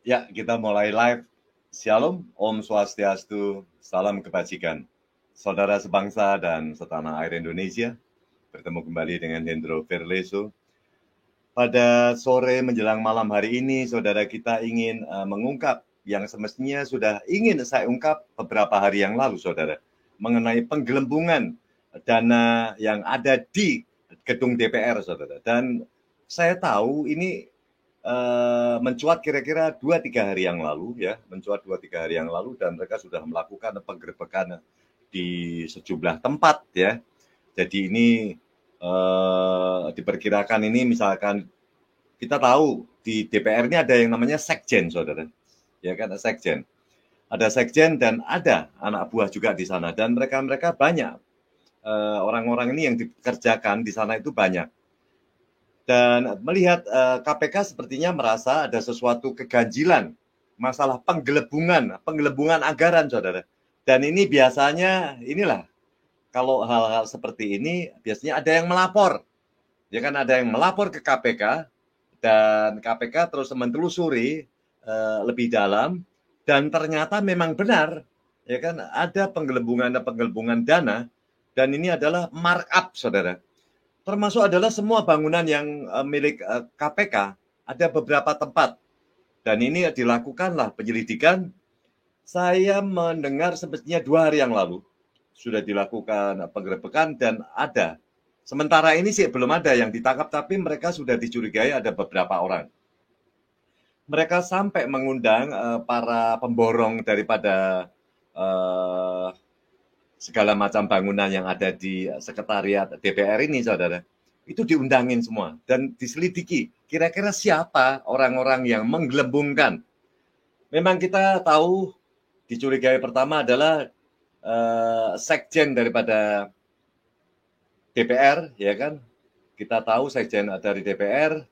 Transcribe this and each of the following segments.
Ya, kita mulai live. Shalom, Om Swastiastu, salam kebajikan. Saudara sebangsa dan setanah air Indonesia, bertemu kembali dengan Hendro Verleso. Pada sore menjelang malam hari ini, saudara kita ingin mengungkap yang semestinya sudah ingin saya ungkap beberapa hari yang lalu, saudara, mengenai penggelembungan dana yang ada di gedung DPR, saudara. Dan saya tahu ini mencuat kira-kira 2-3 hari yang lalu, ya, mencuat 2-3 hari yang lalu, dan mereka sudah melakukan penggerbekan di sejumlah tempat, ya. Jadi ini diperkirakan ini misalkan kita tahu di DPR ini ada yang namanya sekjen, saudara, ya kan, sekjen. Ada sekjen dan ada anak buah juga di sana, dan mereka banyak orang-orang ini yang dikerjakan di sana itu banyak. Dan melihat KPK sepertinya merasa ada sesuatu keganjilan masalah penggelembungan anggaran, saudara. Dan ini biasanya inilah, kalau hal-hal seperti ini biasanya ada yang melapor, ya kan, ada yang melapor ke KPK, dan KPK terus menelusuri lebih dalam, dan ternyata memang benar, ya kan, ada penggelembungan dana, dan ini adalah markup, saudara. Termasuk adalah semua bangunan yang milik KPK, ada beberapa tempat, dan ini dilakukanlah penyelidikan. Saya mendengar semestinya 2 hari yang lalu sudah dilakukan penggerebekan, dan ada. Sementara ini sih belum ada yang ditangkap, tapi mereka sudah dicurigai ada beberapa orang. Mereka sampai mengundang para pemborong daripada segala macam bangunan yang ada di sekretariat DPR ini, saudara. Itu diundangin semua dan diselidiki. Kira-kira siapa orang-orang yang menggelembungkan. Memang kita tahu dicurigai pertama adalah sekjen daripada DPR, ya kan? Kita tahu sekjen dari DPR,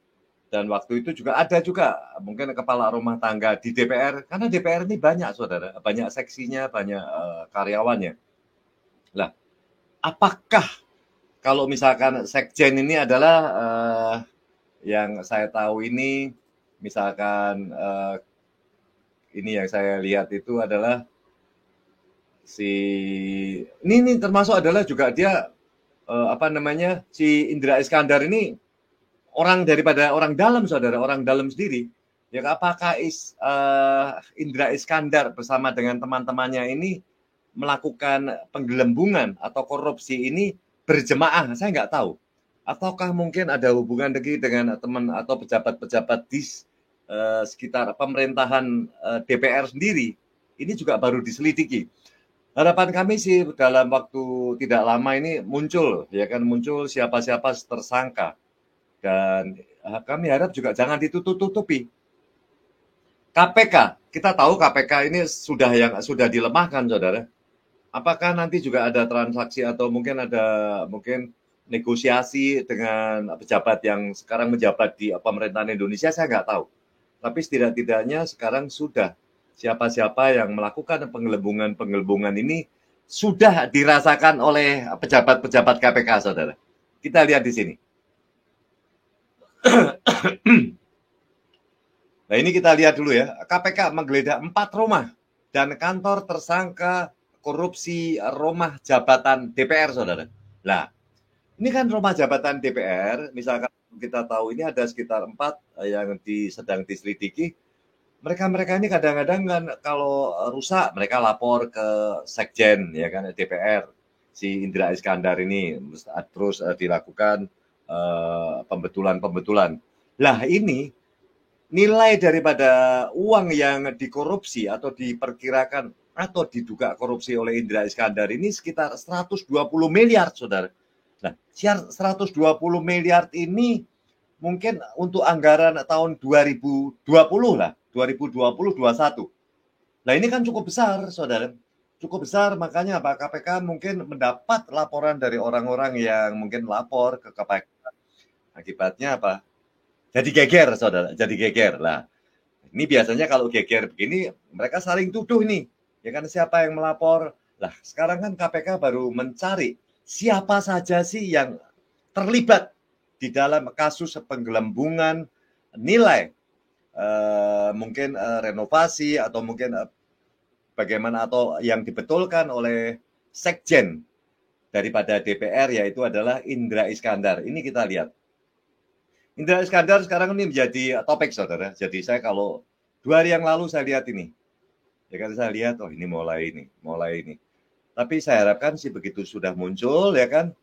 dan waktu itu juga ada juga mungkin kepala rumah tangga di DPR, karena DPR ini banyak, saudara, banyak seksinya, banyak karyawannya. Lah, apakah kalau misalkan sekjen ini adalah yang saya tahu ini, misalkan ini yang saya lihat itu adalah si ini termasuk adalah juga dia apa namanya, si Indra Iskandar ini orang daripada orang dalam, saudara, orang dalam sendiri. Ya, apakah Indra Iskandar bersama dengan teman-temannya ini melakukan penggelembungan atau korupsi ini berjemaah? Saya nggak tahu. Ataukah mungkin ada hubungan lagi dengan teman atau pejabat-pejabat di sekitar pemerintahan DPR sendiri? Ini juga baru diselidiki. Harapan kami sih dalam waktu tidak lama ini muncul, ya kan, muncul siapa-siapa tersangka, dan kami harap juga jangan ditutup-tutupi. KPK, kita tahu KPK ini sudah dilemahkan, saudara. Apakah nanti juga ada transaksi atau mungkin ada negosiasi dengan pejabat yang sekarang menjabat di pemerintahan Indonesia, saya nggak tahu. Tapi setidak-tidaknya sekarang sudah siapa-siapa yang melakukan penggelembungan ini sudah dirasakan oleh pejabat-pejabat KPK, saudara. Kita lihat di sini. Nah, ini kita lihat dulu ya. KPK menggeledah 4 rumah dan kantor tersangka korupsi rumah jabatan DPR, saudara. Nah, ini kan rumah jabatan DPR, misalkan kita tahu ini ada sekitar 4 yang sedang diselidiki. Mereka ini kadang-kadang kan kalau rusak mereka lapor ke sekjen, ya kan, DPR, si Indra Iskandar ini, terus dilakukan pembetulan. Lah, ini nilai daripada uang yang dikorupsi atau diperkirakan atau diduga korupsi oleh Indra Iskandar ini sekitar 120 miliar, saudara. Nah, 120 miliar ini mungkin untuk anggaran tahun 2020 lah, 2020-2021. Nah, ini kan cukup besar, saudara. Cukup besar, makanya apa, KPK mungkin mendapat laporan dari orang-orang yang mungkin lapor ke KPK. Akibatnya apa? Jadi geger, saudara, jadi geger. Lah, ini biasanya kalau geger begini, mereka saling tuduh nih, ya kan, siapa yang melapor. Lah, sekarang kan KPK baru mencari siapa saja sih yang terlibat di dalam kasus penggelembungan nilai mungkin renovasi atau mungkin bagaimana atau yang dibetulkan oleh sekjen daripada DPR, yaitu adalah Indra Iskandar. Ini kita lihat. Indra Iskandar sekarang ini menjadi topik, saudara. Jadi saya kalau 2 hari yang lalu saya lihat ini. Ya kan saya lihat, oh ini mulai ini. Tapi saya harapkan sih begitu sudah muncul, ya kan,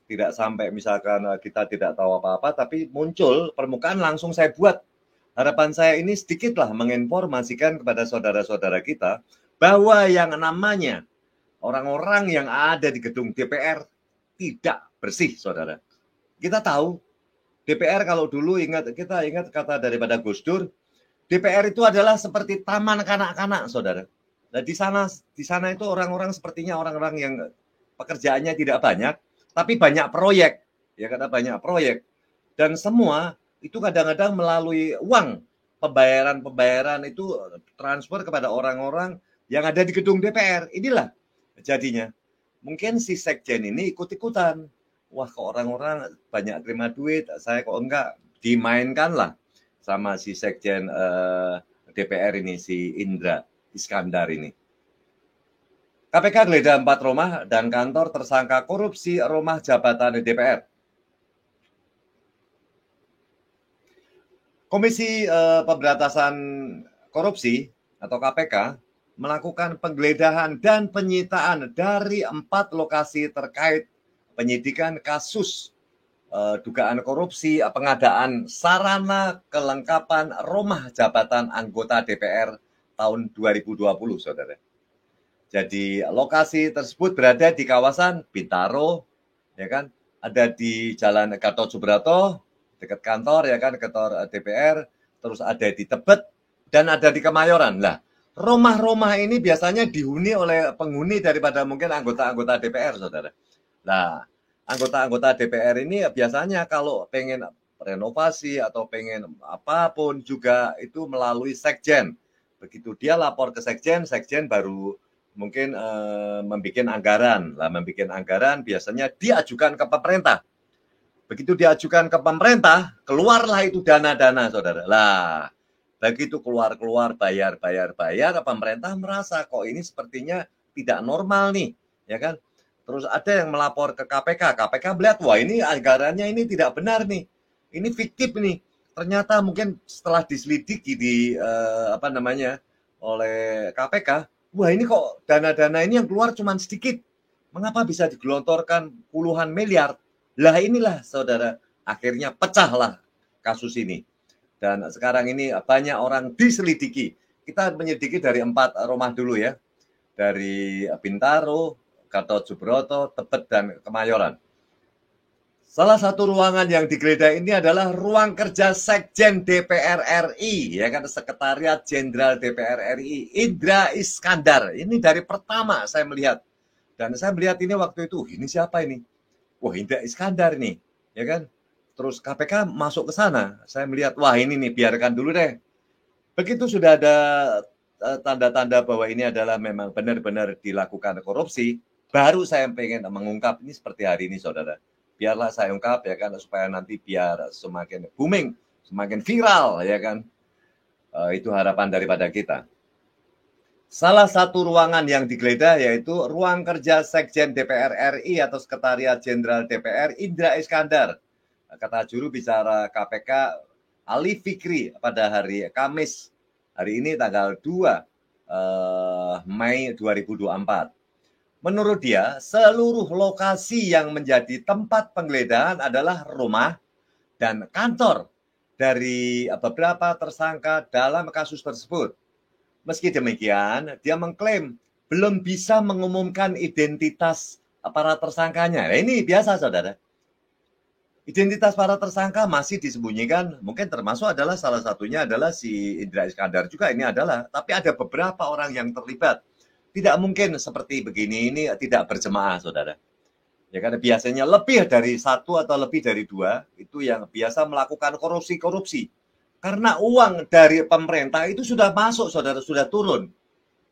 tidak sampai misalkan kita tidak tahu apa-apa, tapi muncul permukaan langsung saya buat. Harapan saya ini sedikitlah menginformasikan kepada saudara-saudara kita bahwa yang namanya orang-orang yang ada di gedung DPR tidak bersih, saudara. Kita tahu DPR kalau dulu kita ingat kata daripada Gus Dur, DPR itu adalah seperti taman kanak-kanak, saudara. Nah, di sana itu orang-orang sepertinya orang-orang yang pekerjaannya tidak banyak, tapi banyak proyek, ya karena banyak proyek. Dan semua itu kadang-kadang melalui uang, pembayaran itu transfer kepada orang-orang yang ada di gedung DPR. Inilah jadinya. Mungkin si sekjen ini ikut-ikutan. Wah, kok orang-orang banyak terima duit, saya kok enggak. Dimainkan lah sama si sekjen DPR ini, si Indra Iskandar ini. KPK geledah 4 rumah dan kantor tersangka korupsi rumah jabatan DPR. Komisi Pemberantasan Korupsi atau KPK melakukan penggeledahan dan penyitaan dari 4 lokasi terkait penyidikan kasus dugaan korupsi pengadaan sarana kelengkapan rumah jabatan anggota DPR tahun 2020, saudara. Jadi lokasi tersebut berada di kawasan Bintaro, ya kan, ada di Jalan Gatot Subroto, dekat kantor, ya kan, kantor DPR, terus ada di Tebet, dan ada di Kemayoran. Lah, rumah-rumah ini biasanya dihuni oleh penghuni daripada mungkin anggota-anggota DPR, saudara. Nah, anggota-anggota DPR ini biasanya kalau pengen renovasi atau pengen apapun juga itu melalui sekjen. Begitu dia lapor ke sekjen, sekjen baru mungkin membuat anggaran. Lah, membuat anggaran biasanya diajukan ke pemerintah. Begitu diajukan ke pemerintah, keluarlah itu dana-dana, saudara. Lah, begitu keluar bayar, pemerintah merasa kok ini sepertinya tidak normal nih, ya kan? Terus ada yang melapor ke KPK, KPK melihat wah ini anggarannya ini tidak benar nih, ini fiktif nih. Ternyata mungkin setelah diselidiki di oleh KPK, wah ini kok dana-dana ini yang keluar cuma sedikit, mengapa bisa digelontorkan puluhan miliar? Lah inilah saudara, akhirnya pecahlah kasus ini. Dan sekarang ini banyak orang diselidiki. Kita menyelidiki dari 4 rumah dulu ya. Dari Bintaro, Gatot Subroto, Tebet, dan Kemayoran. Salah satu ruangan yang digeledah ini adalah ruang kerja Sekjen DPR RI, ya kan, Sekretariat Jenderal DPR RI, Indra Iskandar. Ini dari pertama saya melihat. Dan saya melihat ini waktu itu, ini siapa ini? Wah, Indra Iskandar nih, ya kan? Terus KPK masuk ke sana, saya melihat, wah ini nih, biarkan dulu deh. Begitu sudah ada tanda-tanda bahwa ini adalah memang benar-benar dilakukan korupsi, baru saya pengen mengungkap ini seperti hari ini, saudara. Biarlah saya ungkap, ya kan, supaya nanti biar semakin booming, semakin viral, ya kan. Itu harapan daripada kita. Salah satu ruangan yang digeledah yaitu ruang kerja Sekjen DPR RI atau Sekretariat Jenderal DPR Indra Iskandar. Kata juru bicara KPK Ali Fikri pada hari Kamis, hari ini tanggal 2 Mei 2024. Menurut dia, seluruh lokasi yang menjadi tempat penggeledahan adalah rumah dan kantor dari beberapa tersangka dalam kasus tersebut. Meski demikian, dia mengklaim belum bisa mengumumkan identitas para tersangkanya. Nah, ini biasa, saudara. Identitas para tersangka masih disembunyikan, mungkin termasuk adalah salah satunya adalah si Indra Iskandar juga ini adalah, tapi ada beberapa orang yang terlibat. Tidak mungkin seperti begini ini tidak berjemaah, saudara. Ya karena biasanya lebih dari 1 atau lebih dari 2 itu yang biasa melakukan korupsi. Karena uang dari pemerintah itu sudah masuk, saudara, sudah turun.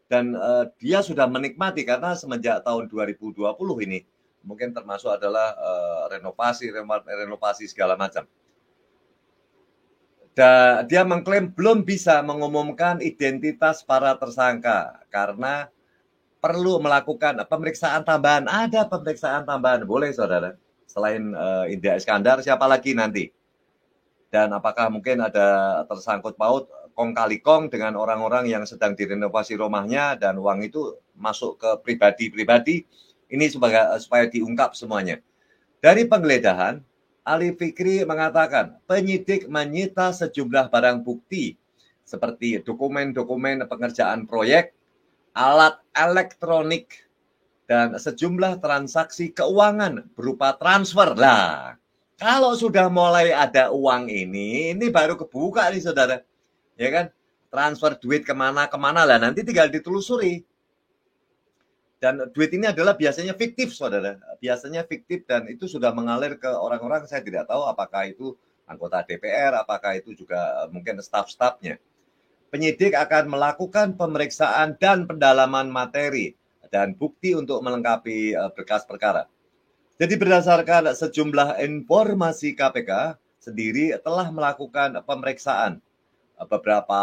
Dan dia sudah menikmati karena semenjak tahun 2020 ini mungkin termasuk adalah renovasi segala macam. Dan dia mengklaim belum bisa mengumumkan identitas para tersangka karena perlu melakukan pemeriksaan tambahan. Ada pemeriksaan tambahan, boleh saudara. Selain Indra Iskandar, siapa lagi nanti? Dan apakah mungkin ada tersangkut paut kong kali kong dengan orang-orang yang sedang direnovasi rumahnya dan uang itu masuk ke pribadi-pribadi, ini supaya diungkap semuanya. Dari penggeledahan, Ali Fikri mengatakan penyidik menyita sejumlah barang bukti seperti dokumen-dokumen pengerjaan proyek, alat elektronik, dan sejumlah transaksi keuangan berupa transfer. Lah, kalau sudah mulai ada uang ini baru kebuka nih saudara, ya kan? Transfer duit kemana-kemana lah, nanti tinggal ditelusuri. Dan duit ini adalah biasanya fiktif, saudara. Biasanya fiktif dan itu sudah mengalir ke orang-orang, saya tidak tahu apakah itu anggota DPR, apakah itu juga mungkin staf-stafnya. Penyidik akan melakukan pemeriksaan dan pendalaman materi dan bukti untuk melengkapi berkas perkara. Jadi berdasarkan sejumlah informasi KPK sendiri telah melakukan pemeriksaan beberapa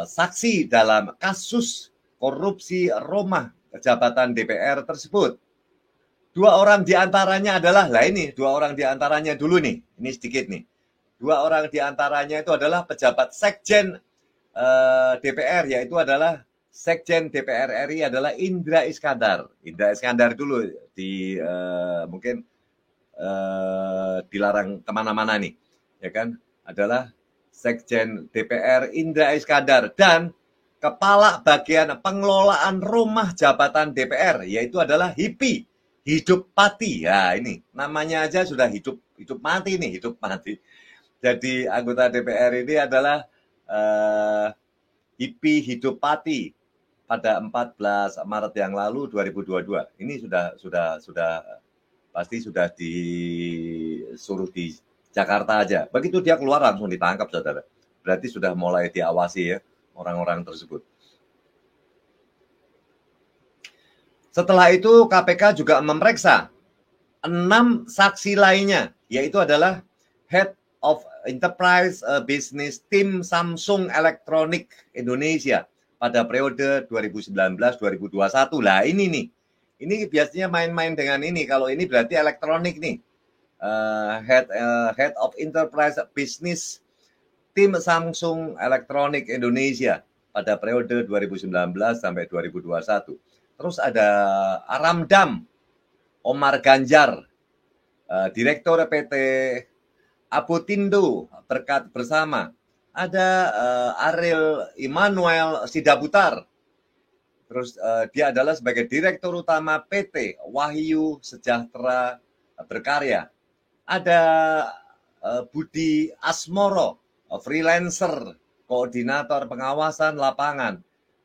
saksi dalam kasus korupsi rumah jabatan DPR tersebut. Dua orang diantaranya adalah, dua orang diantaranya dulu nih, ini sedikit nih. Dua orang diantaranya itu adalah pejabat Sekjen DPR, yaitu adalah Sekjen DPR RI adalah Indra Iskandar. Indra Iskandar dulu mungkin dilarang kemana-mana nih, ya kan? Adalah Sekjen DPR Indra Iskandar dan Kepala Bagian Pengelolaan Rumah Jabatan DPR, yaitu adalah HIPI, hidup mati. Ya ini namanya aja sudah hidup mati nih, hidup mati. Jadi anggota DPR ini adalah HIPI hidup mati pada 14 Maret yang lalu 2022. Ini sudah pasti sudah disuruh di Jakarta aja. Begitu dia keluar langsung ditangkap, saudara. Berarti sudah mulai diawasi ya orang-orang tersebut. Setelah itu KPK juga memeriksa 6 saksi lainnya, yaitu adalah Head of Enterprise Business Team Samsung Electronics Indonesia pada periode 2019-2021. Lah ini nih, ini biasanya main-main dengan ini. Kalau ini berarti elektronik nih. Head of Enterprise Business Tim Samsung Electronics Indonesia pada periode 2019 sampai 2021. Terus ada Aramdam Omar Ganjar, Direktur PT Apotindo Berkat Bersama. Ada Ariel Immanuel Sidabutar. Terus dia adalah sebagai Direktur Utama PT Wahyu Sejahtera Berkarya. Ada Budi Asmoro, freelancer, koordinator pengawasan lapangan,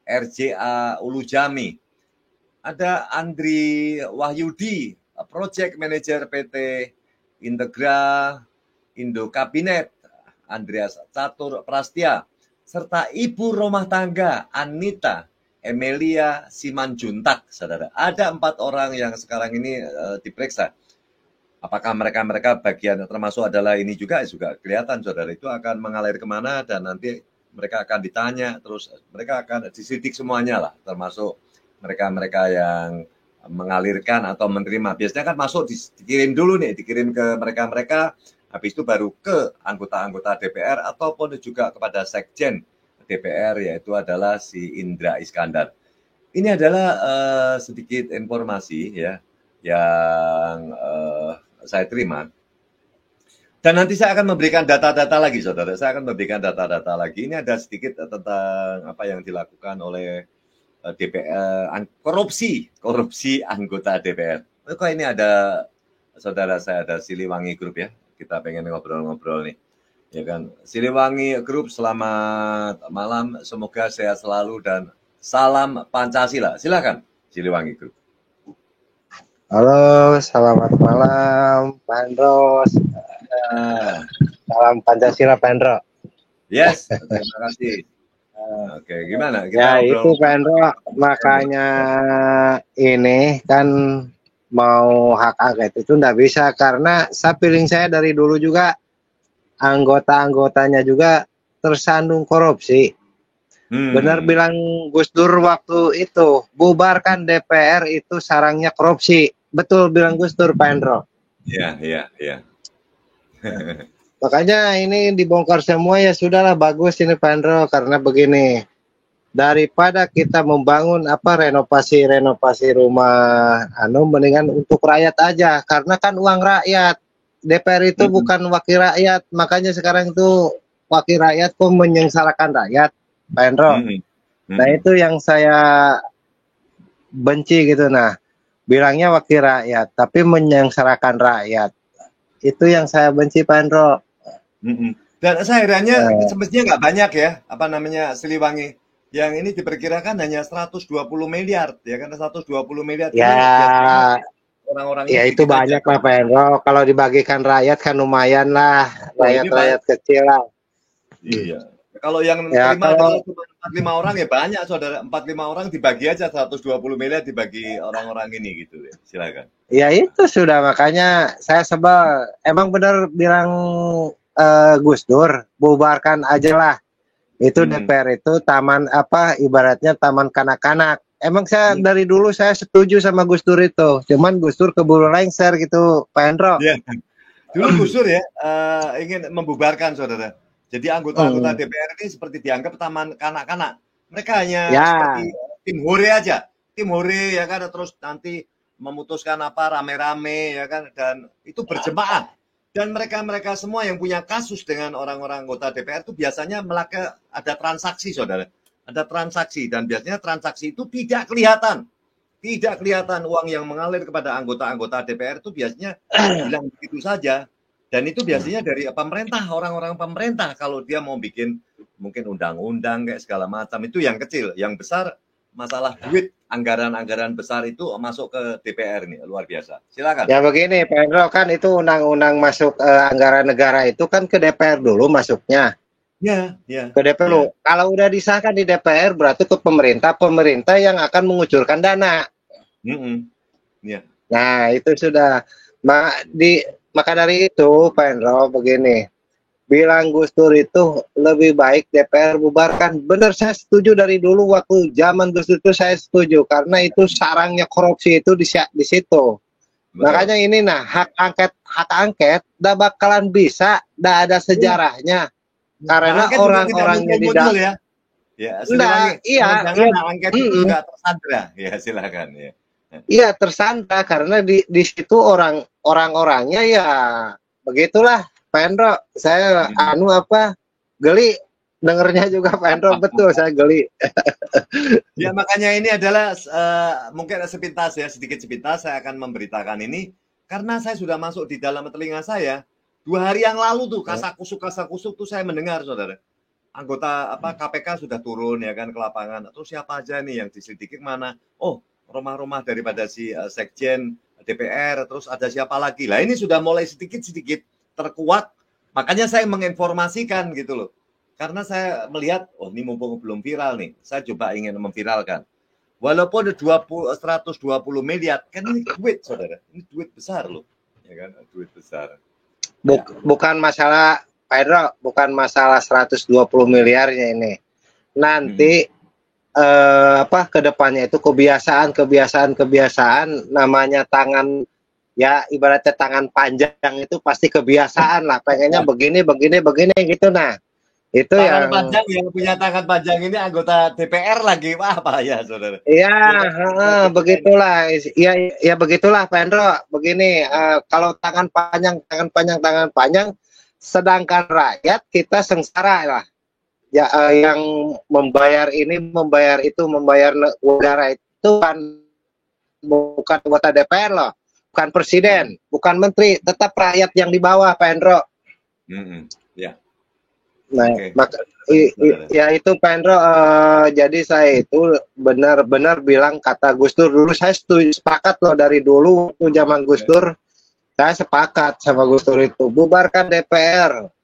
RJA Ulu Jami. Ada Andri Wahyudi, project manager PT Integra Indo Kabinet, Andreas Catur Prastia, serta ibu rumah tangga Anita Emilia Simanjuntak, saudara. Ada 4 orang yang sekarang ini diperiksa. Apakah mereka bagian termasuk adalah ini juga kelihatan, saudara, itu akan mengalir kemana dan nanti mereka akan ditanya, terus mereka akan disidik semuanya lah, termasuk mereka yang mengalirkan atau menerima. Biasanya kan masuk dikirim dulu nih, dikirim ke mereka, habis itu baru ke anggota-anggota DPR ataupun juga kepada Sekjen DPR, yaitu adalah si Indra Iskandar. Ini adalah sedikit informasi ya yang saya terima. Dan nanti saya akan memberikan data-data lagi, saudara. Saya akan memberikan data-data lagi. Ini ada sedikit tentang apa yang dilakukan oleh DPR, korupsi anggota DPR. Kok ini ada, saudara, saya ada Siliwangi Group ya. Kita pengen ngobrol-ngobrol nih. Ya kan, Siliwangi Group, selamat malam. Semoga sehat selalu dan salam Pancasila. Silakan, Siliwangi Group. Halo, selamat malam, Pak Andros. Salam Pancasila, Pak Andro. Yes, terima kasih. Oke, gimana? Ya itu Pak Andro, makanya ini kan mau hak angket itu nggak bisa karena feeling saya dari dulu juga anggota-anggotanya juga tersandung korupsi. Benar bilang Gus Dur waktu itu, bubarkan DPR itu sarangnya korupsi. Betul bilang Gus Dur, Pak Hendro. Iya, iya, iya. Makanya ini dibongkar semua, ya sudahlah, bagus ini Pak Hendro, karena begini, daripada kita membangun renovasi rumah mendingan untuk rakyat aja, karena kan uang rakyat. DPR itu bukan wakil rakyat, makanya sekarang itu wakil rakyat kok menyengsarakan rakyat, Pak Hendro. Nah itu yang saya benci gitu. Nah, bilangnya wakil rakyat tapi menyengsarakan rakyat, itu yang saya benci, Pak Hendro. Dan saya herannya semestinya nggak banyak ya, Siliwangi. Yang ini diperkirakan hanya 120 miliar, ya kan, 120 miliar. Ya, orang-orang ya itu banyak lah, Pak Hendro. Kalau dibagikan rakyat kan lumayan lah, rakyat kecil lah. Iya. Kalau yang cuma 45 orang ya banyak, saudara. 45 orang dibagi aja 120 miliar dibagi orang-orang ini gitu ya. Silakan. Ya itu sudah, makanya saya sebel. Emang benar bilang Gus Dur, bubarkan aja lah. Itu DPR itu taman ibaratnya taman kanak-kanak. Emang saya dari dulu saya setuju sama Gus Dur itu. Cuman Gus Dur keburu lengser gitu, Pak Hendro. Iya. Dulu Gus Dur ya ingin membubarkan, saudara. Jadi anggota-anggota DPR ini seperti dianggap taman kanak-kanak. Mereka hanya seperti tim hore aja. Tim hore ya kan, terus nanti memutuskan rame-rame ya kan, dan itu berjemaah. Dan mereka semua yang punya kasus dengan orang-orang anggota DPR itu biasanya ada transaksi, saudara. Ada transaksi, dan biasanya transaksi itu tidak kelihatan. Tidak kelihatan uang yang mengalir kepada anggota-anggota DPR itu biasanya bilang begitu saja. Dan itu biasanya dari pemerintah, orang-orang pemerintah. Kalau dia mau bikin mungkin undang-undang kayak segala macam, itu yang kecil. Yang besar masalah duit, anggaran-anggaran besar itu masuk ke DPR nih, luar biasa. Silakan. Ya begini, Pak Hendro, kan itu undang-undang masuk anggaran negara itu kan ke DPR dulu masuknya. Ya. Ke DPR dulu. Kalau udah disahkan di DPR berarti ke pemerintah yang akan mengucurkan dana. Nah, itu sudah. Maka dari itu, Pak Hendro, begini. Bilang Gus Dur itu lebih baik DPR bubarkan. Benar, saya setuju dari dulu waktu zaman Gus Dur itu saya setuju, karena itu sarangnya korupsi itu di situ. Betul. Makanya ini hak angket udah bakalan bisa, udah ada sejarahnya. Karena orang-orangnya di dalam angket itu juga tersandra. Ya, silakan ya. Iya, tersandra karena di situ orang-orangnya ya begitulah. Pak Hendro, saya geli dengernya juga, Pak Hendro, betul saya geli. Ya, makanya ini adalah mungkin sedikit sepintas saya akan memberitakan ini karena saya sudah masuk di dalam telinga saya 2 hari yang lalu tuh kasakusuk tuh saya mendengar, saudara. Anggota KPK sudah turun ya kan ke lapangan. Terus siapa aja nih yang diselidiki mana? Oh, rumah-rumah daripada si Sekjen DPR, terus ada siapa lagi? Lah ini sudah mulai sedikit-sedikit terkuat, makanya saya menginformasikan gitu loh. Karena saya melihat, ini mumpung belum viral nih, saya coba ingin memviralkan. Walaupun ada 120 miliar, kan ini duit, saudara. Ini duit besar loh. Ya kan, duit besar. Bukan masalah, Pak Hendro, bukan masalah 120 miliarnya ini. Nanti ke depannya itu kebiasaan namanya tangan, ya ibaratnya tangan panjang itu pasti kebiasaan lah, pengennya begini gitu. Nah itu tangan panjang yang punya tangan panjang ini anggota DPR lagi, apa ya, saudara? Iya, begitulah. Ya begitulah, Pak Hendro. Begini, kalau tangan panjang, sedangkan rakyat kita sengsara lah. Ya, yang membayar itu, membayar negara itu bukan anggota DPR loh, bukan presiden, bukan menteri, tetap rakyat yang di bawah, Pak Hendro. Ya. Nah, ya itu Pak Hendro. Jadi saya itu benar-benar bilang kata Gus Dur dulu, saya sepakat loh dari dulu waktu zaman Gus Dur, saya sepakat sama Gus Dur itu bubarkan DPR.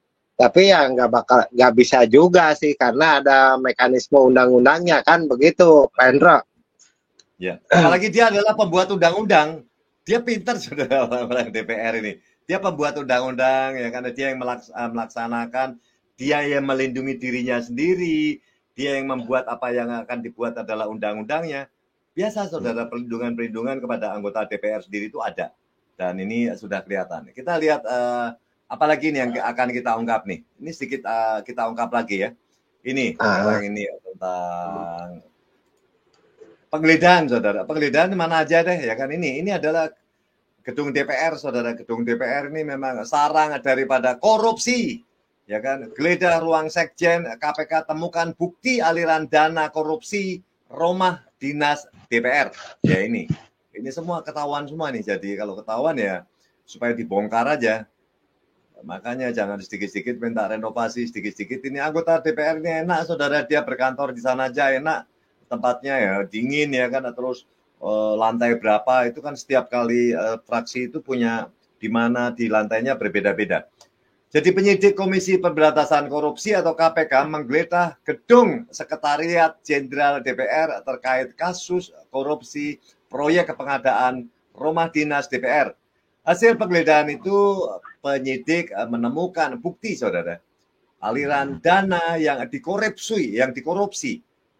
Tapi ya nggak bisa juga sih, karena ada mekanisme undang-undangnya kan begitu, Pak Hendro. Ya, apalagi dia adalah pembuat undang-undang, dia pintar, saudara, orang DPR ini. Dia pembuat undang-undang, ya kan, dia yang melaksanakan, dia yang melindungi dirinya sendiri, dia yang membuat apa yang akan dibuat adalah undang-undangnya. Biasa saudara, perlindungan-perlindungan kepada anggota DPR sendiri itu ada. Dan ini sudah kelihatan. Kita lihat apalagi ini yang akan kita ungkap nih. Ini sedikit kita ungkap lagi ya. Ini sekarang ini tentang penggeledahan saudara. Penggeledahan mana aja deh ya kan ini. Ini adalah gedung DPR, saudara. Gedung DPR ini memang sarang daripada korupsi, ya kan? Geledah ruang sekjen, KPK temukan bukti aliran dana korupsi rumah dinas DPR. Ya ini semua ketahuan semua nih. Jadi kalau ketahuan ya supaya dibongkar aja. Makanya jangan sedikit-sedikit minta renovasi, sedikit-sedikit. Ini anggota DPR ini enak, saudara, dia berkantor di sana aja enak. Tempatnya ya dingin ya kan, terus lantai berapa itu kan setiap kali fraksi itu punya di mana di lantainya berbeda-beda. Jadi penyidik Komisi Pemberantasan Korupsi atau KPK menggeledah gedung Sekretariat Jenderal DPR terkait kasus korupsi proyek pengadaan rumah dinas DPR. Hasil penggeledahan itu penyidik menemukan bukti, saudara, aliran dana yang dikorupsi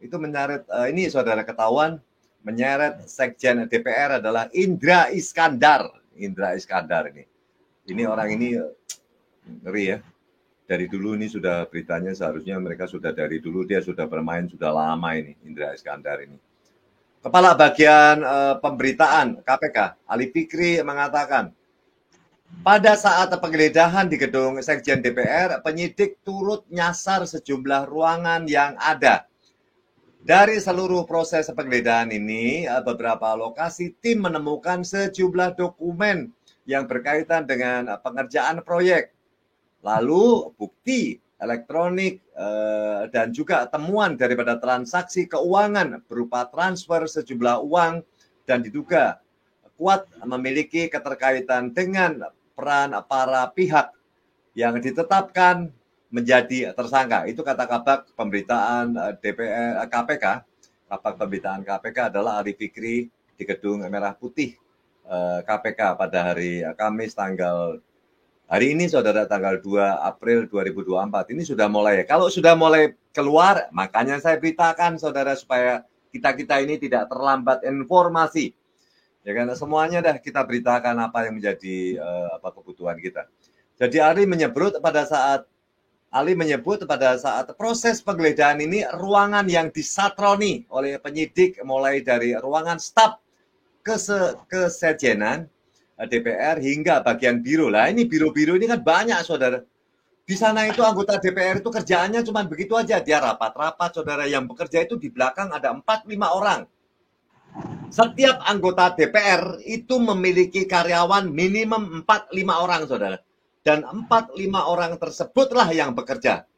itu menyeret ini, saudara, ketahuan menyeret Sekjen DPR adalah Indra Iskandar. Indra Iskandar ini orang ini ngeri ya. Dari dulu ini sudah beritanya, seharusnya mereka sudah dari dulu dia sudah bermain sudah lama ini, Indra Iskandar ini. Kepala Bagian Pemberitaan KPK Ali Fikri mengatakan, pada saat penggeledahan di gedung Sekjen DPR, penyidik turut nyasar sejumlah ruangan yang ada. Dari seluruh proses penggeledahan ini, beberapa lokasi tim menemukan sejumlah dokumen yang berkaitan dengan pengerjaan proyek. Lalu bukti elektronik dan juga temuan daripada transaksi keuangan berupa transfer sejumlah uang dan diduga kuat memiliki keterkaitan dengan peran para pihak yang ditetapkan menjadi tersangka. Itu kata Kabag Pemberitaan DPR KPK. Kabag Pemberitaan KPK adalah Ali Fikri di Gedung Merah Putih KPK pada hari Kamis hari ini, saudara, tanggal 2 April 2024. Ini sudah mulai. Kalau sudah mulai keluar, makanya saya beritakan, saudara, supaya kita ini tidak terlambat informasi. Ya kan, semuanya dah kita beritakan apa yang menjadi kebutuhan kita. Jadi Ali menyebut pada saat proses penggeledahan ini, ruangan yang disatroni oleh penyidik mulai dari ruangan staf kesekjenan DPR hingga bagian biro. Lah ini biro-biro ini kan banyak, saudara. Di sana itu anggota DPR itu kerjaannya cuma begitu aja. Dia rapat-rapat, saudara. Yang bekerja itu di belakang ada 4-5 orang. Setiap anggota DPR itu memiliki karyawan minimum 4-5 orang, saudara. Dan 4-5 orang tersebutlah yang bekerja.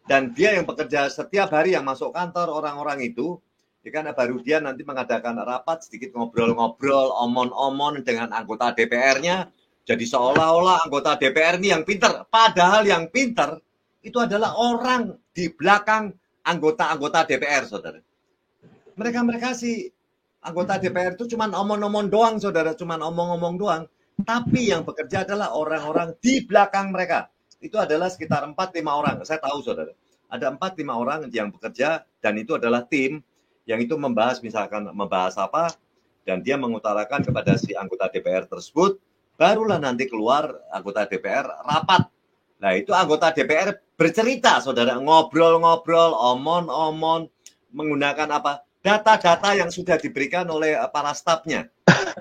Dan dia yang bekerja setiap hari yang masuk kantor orang-orang itu, ya kan, baru dia nanti mengadakan rapat, sedikit ngobrol-ngobrol, omon-omon dengan anggota DPR-nya. Jadi seolah-olah anggota DPR ini yang pinter. Padahal yang pinter itu adalah orang di belakang anggota-anggota DPR, saudara. Mereka sih anggota DPR itu cuma omong-omong doang, saudara. Cuma omong-omong doang. Tapi yang bekerja adalah orang-orang di belakang mereka. Itu adalah sekitar 4-5 orang. Saya tahu, saudara. Ada 4-5 orang yang bekerja, dan itu adalah tim yang itu membahas apa, dan dia mengutarakan kepada si anggota DPR tersebut, barulah nanti keluar anggota DPR rapat. Nah, itu anggota DPR bercerita, saudara, ngobrol-ngobrol, omon-omon, menggunakan apa? Data-data yang sudah diberikan oleh para stafnya.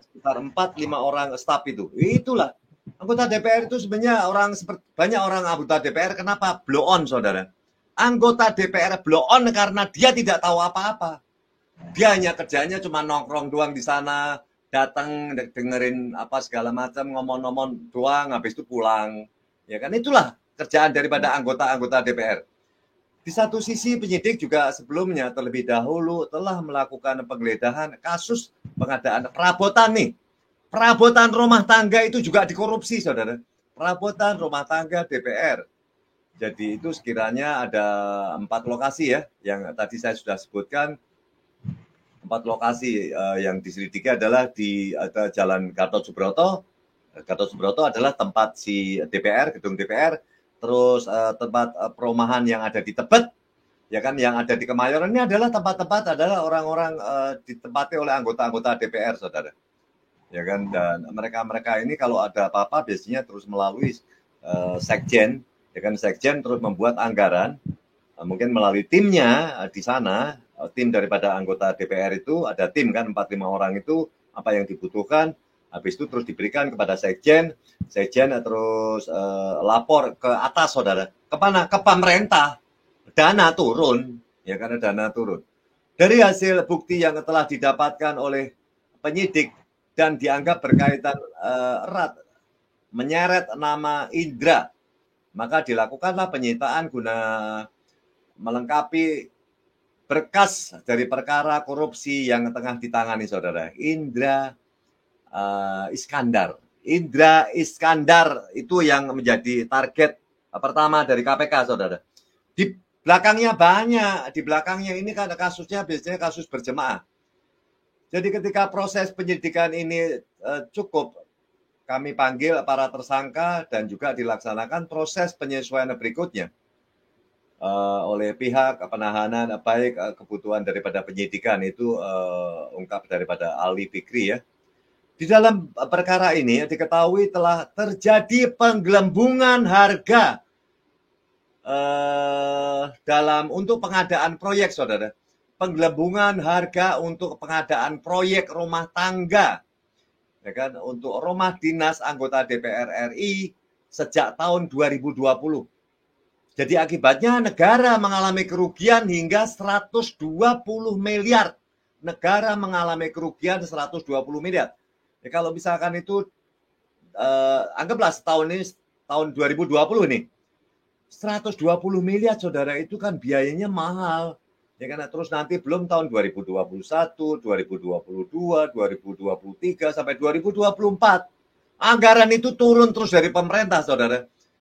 Sekitar 4-5 orang staf itu. Itulah. Anggota DPR itu sebenarnya banyak orang anggota DPR kenapa blow on, saudara? Anggota DPR blow on karena dia tidak tahu apa-apa. Dia hanya kerjanya cuma nongkrong doang di sana, datang dengerin apa segala macam, ngomong-ngomong doang, habis itu pulang. Ya kan, itulah kerjaan daripada anggota-anggota DPR. Di satu sisi penyidik juga sebelumnya terlebih dahulu telah melakukan penggeledahan kasus pengadaan perabotan nih. Perabotan rumah tangga itu juga dikorupsi, saudara. Perabotan rumah tangga DPR. Jadi itu sekiranya ada 4 lokasi ya, yang tadi saya sudah sebutkan. 4 lokasi yang diselidiki adalah di Jalan Gatot Subroto, Gatot Subroto adalah tempat si DPR, gedung DPR, terus tempat perumahan yang ada di Tebet, ya kan, yang ada di Kemayoran ini adalah tempat-tempat adalah orang-orang ditempati oleh anggota-anggota DPR, saudara. Ya kan, dan mereka-mereka ini kalau ada apa-apa biasanya terus melalui sekjen, ya kan, sekjen terus membuat anggaran, mungkin melalui timnya di sana, tim daripada anggota DPR itu ada tim kan 4-5 orang itu apa yang dibutuhkan, habis itu terus diberikan kepada sekjen terus lapor ke atas, saudara, kemana? Ke pemerintah, dana turun, ya karena dana turun. Dari hasil bukti yang telah didapatkan oleh penyidik dan dianggap berkaitan erat menyeret nama Indra, maka dilakukanlah penyitaan guna melengkapi berkas dari perkara korupsi yang tengah ditangani, saudara. Indra Iskandar. Indra Iskandar itu yang menjadi target pertama dari KPK, saudara. Di belakangnya banyak, di belakangnya ini kan kasusnya biasanya kasus berjemaah. Jadi ketika proses penyidikan ini cukup, kami panggil para tersangka dan juga dilaksanakan proses penyesuaian berikutnya oleh pihak penahanan, baik kebutuhan daripada penyidikan itu ungkap daripada Ali Fikri, ya. Di dalam perkara ini diketahui telah terjadi penggelembungan harga untuk pengadaan proyek, saudara. Penggelembungan harga untuk pengadaan proyek rumah tangga, ya kan, untuk rumah dinas anggota DPR RI sejak tahun 2020. Jadi akibatnya negara mengalami kerugian hingga 120 miliar. Negara mengalami kerugian 120 miliar. Ya, kalau misalkan itu anggaplah setahun ini, tahun 2020 nih, 120 miliar, saudara, itu kan biayanya mahal. Ya kan, terus nanti belum tahun 2021, 2022, 2023 sampai 2024. Anggaran itu turun terus dari pemerintah, saudara.